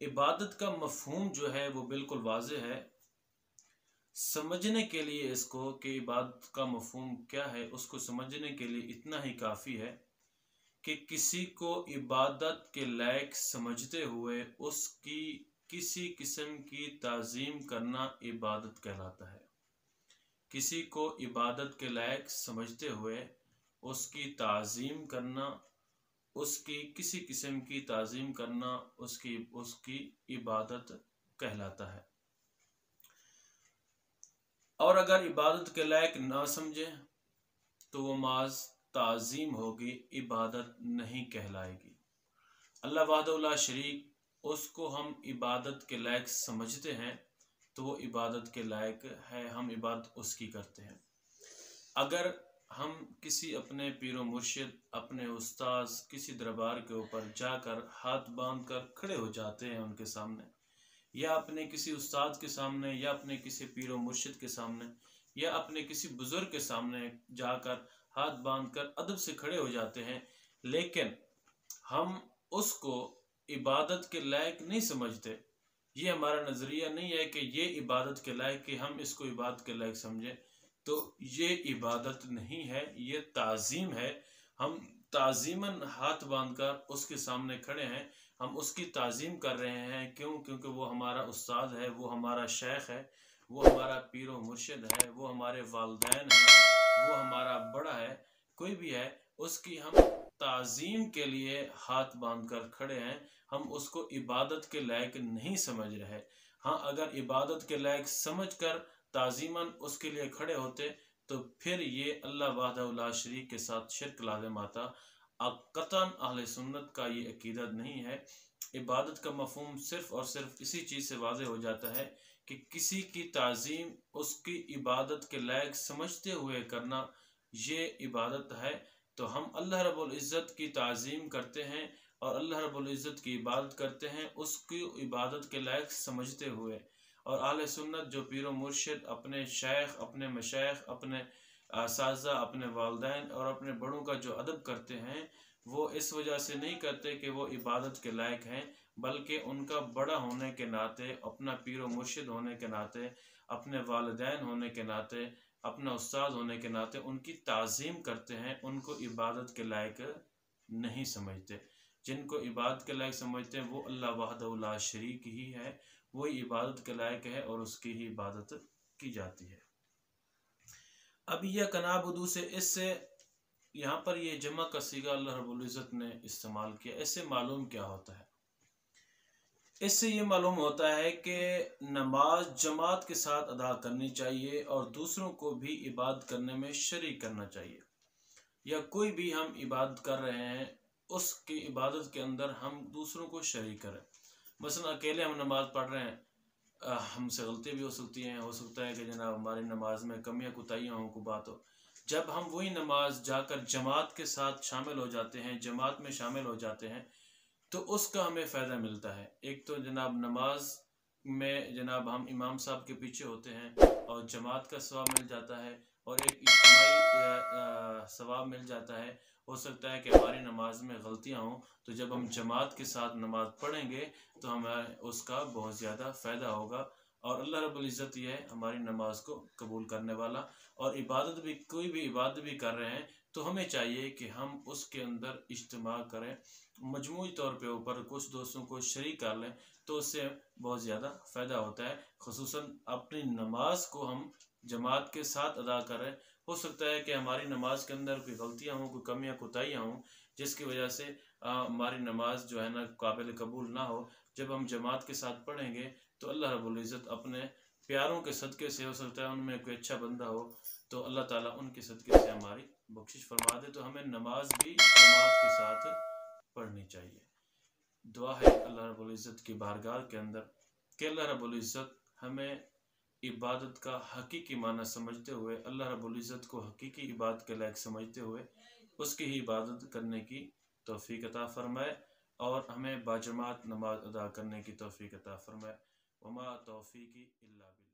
عبادت کا مفہوم جو ہے وہ بالکل واضح ہے۔ سمجھنے کے لیے اس کو کہ عبادت کا مفہوم کیا ہے، اس کو سمجھنے کے لیے اتنا ہی کافی ہے کہ کسی کو عبادت کے لائق سمجھتے ہوئے اس کی کسی قسم کی تعظیم کرنا عبادت کہلاتا ہے۔ کسی کو عبادت کے لائق سمجھتے ہوئے اس کی تعظیم کرنا، اس کی کسی قسم کی تعظیم کرنا اس کی عبادت کہلاتا ہے۔ اور اگر عبادت کے لائق نہ سمجھے تو وہ محض تعظیم ہوگی، عبادت نہیں کہلائے گی۔ اللہ وحدہ لا شریک، اس کو ہم عبادت کے لائق سمجھتے ہیں تو وہ عبادت کے لائق ہے، ہم عبادت اس کی کرتے ہیں۔ اگر ہم کسی اپنے پیر و مرشد، اپنے استاذ، کسی دربار کے اوپر جا کر ہاتھ باندھ کر کھڑے ہو جاتے ہیں ان کے سامنے، یا اپنے کسی استاد کے سامنے، یا اپنے کسی پیر و مرشد کے سامنے، یا اپنے کسی بزرگ کے سامنے جا کر ہاتھ باندھ کر ادب سے کھڑے ہو جاتے ہیں، لیکن ہم اس کو عبادت کے لائق نہیں سمجھتے، یہ ہمارا نظریہ نہیں ہے کہ یہ عبادت کے لائق، کہ ہم اس کو عبادت کے لائق سمجھیں، تو یہ عبادت نہیں ہے، یہ تعظیم ہے۔ ہم تعظیماً ہاتھ باندھ کر اس کے سامنے کھڑے ہیں، ہم اس کی تعظیم کر رہے ہیں، کیونکہ وہ ہمارا استاد ہے، وہ ہمارا شیخ ہے، وہ ہمارا پیر و مرشد ہے، وہ ہمارے والدین ہیں، وہ ہمارا بڑا ہے، کوئی بھی ہے، اس کی ہم تعظیم کے لیے ہاتھ باندھ کر کھڑے ہیں، ہم اس کو عبادت کے لائق نہیں سمجھ رہے۔ ہاں، اگر عبادت کے لائق سمجھ کر تعظیماً اس کے لیے کھڑے ہوتے تو پھر یہ اللہ وحدہ لا شریک کے ساتھ شرک لازم آتا۔ قطعاً اہل سنت کا یہ عقیدت نہیں ہے۔ عبادت کا مفہوم صرف اور صرف اسی چیز سے واضح ہو جاتا ہے کہ کسی کی تعظیم اس کی عبادت کے لائق سمجھتے ہوئے کرنا، یہ عبادت ہے۔ تو ہم اللہ رب العزت کی تعظیم کرتے ہیں اور اللہ رب العزت کی عبادت کرتے ہیں اس کی عبادت کے لائق سمجھتے ہوئے۔ اور اہل سنت جو پیر و مرشد، اپنے شیخ، اپنے مشائخ، اپنے اساتذہ، اپنے والدین اور اپنے بڑوں کا جو ادب کرتے ہیں، وہ اس وجہ سے نہیں کرتے کہ وہ عبادت کے لائق ہیں، بلکہ ان کا بڑا ہونے کے ناطے، اپنا پیر و مرشد ہونے کے ناطے، اپنے والدین ہونے کے ناطے، اپنا استاد ہونے کے ناطے ان کی تعظیم کرتے ہیں، ان کو عبادت کے لائق نہیں سمجھتے۔ جن کو عبادت کے لائق سمجھتے ہیں وہ اللہ وحدہ لا شریک ہی ہے، وہی عبادت کے لائق ہے اور اس کی ہی عبادت کی جاتی ہے۔ اب ایاک نعبد سے، اس سے یہاں پر یہ جمع کا صیغہ اللہ رب العزت نے استعمال کیا، اس سے معلوم کیا ہوتا ہے؟ اس سے یہ معلوم ہوتا ہے کہ نماز جماعت کے ساتھ ادا کرنی چاہیے اور دوسروں کو بھی عبادت کرنے میں شریک کرنا چاہیے۔ یا کوئی بھی ہم عبادت کر رہے ہیں، اس کی عبادت کے اندر ہم دوسروں کو شریک کریں۔ مثلا اکیلے ہم نماز پڑھ رہے ہیں، ہم سے غلطی بھی ہو سکتی ہیں، ہو سکتا ہے کہ جناب ہماری نماز میں کمیاں کوتاہیاں ہوں، کو بات ہو۔ جب ہم وہی نماز جا کر جماعت کے ساتھ شامل ہو جاتے ہیں، جماعت میں شامل ہو جاتے ہیں، تو اس کا ہمیں فائدہ ملتا ہے۔ ایک تو جناب نماز میں جناب ہم امام صاحب کے پیچھے ہوتے ہیں اور جماعت کا ثواب مل جاتا ہے، اور ایک اجتماعی ثواب مل جاتا ہے۔ ہو سکتا ہے کہ ہماری نماز میں غلطیاں ہوں، تو جب ہم جماعت کے ساتھ نماز پڑھیں گے تو ہمیں اس کا بہت زیادہ فائدہ ہوگا، اور اللہ رب العزت یہ ہے ہماری نماز کو قبول کرنے والا۔ اور عبادت بھی، کوئی بھی عبادت بھی کر رہے ہیں تو ہمیں چاہیے کہ ہم اس کے اندر اجتماع کریں، مجموعی طور پہ اوپر کچھ دوستوں کو شریک کر لیں، تو اس سے بہت زیادہ فائدہ ہوتا ہے۔ خصوصاً اپنی نماز کو ہم جماعت کے ساتھ ادا کریں۔ ہو سکتا ہے کہ ہماری نماز کے اندر کوئی غلطیاں ہوں، کوئی کمیاں کوتاہیاں ہوں، جس کی وجہ سے ہماری نماز جو ہے نا قابل قبول نہ ہو۔ جب ہم جماعت کے ساتھ پڑھیں گے تو اللہ رب العزت اپنے پیاروں کے صدقے سے، ہو سکتا ہے ان میں کوئی اچھا بندہ ہو تو اللہ تعالیٰ ان کے صدقے سے ہماری بخشش فرما دے۔ تو ہمیں نماز بھی جماعت کے ساتھ پڑھنی چاہیے۔ دعا ہے اللہ رب العزت کی بارگاہ کے اندر کہ اللہ رب العزت ہمیں عبادت کا حقیقی معنی سمجھتے ہوئے، اللہ رب العزت کو حقیقی عبادت کے لائق سمجھتے ہوئے اس کی ہی عبادت کرنے کی توفیق عطا فرمائے، اور ہمیں باجماعت نماز ادا کرنے کی توفیق عطا فرمائے۔ وما توفیقی الا باللہ۔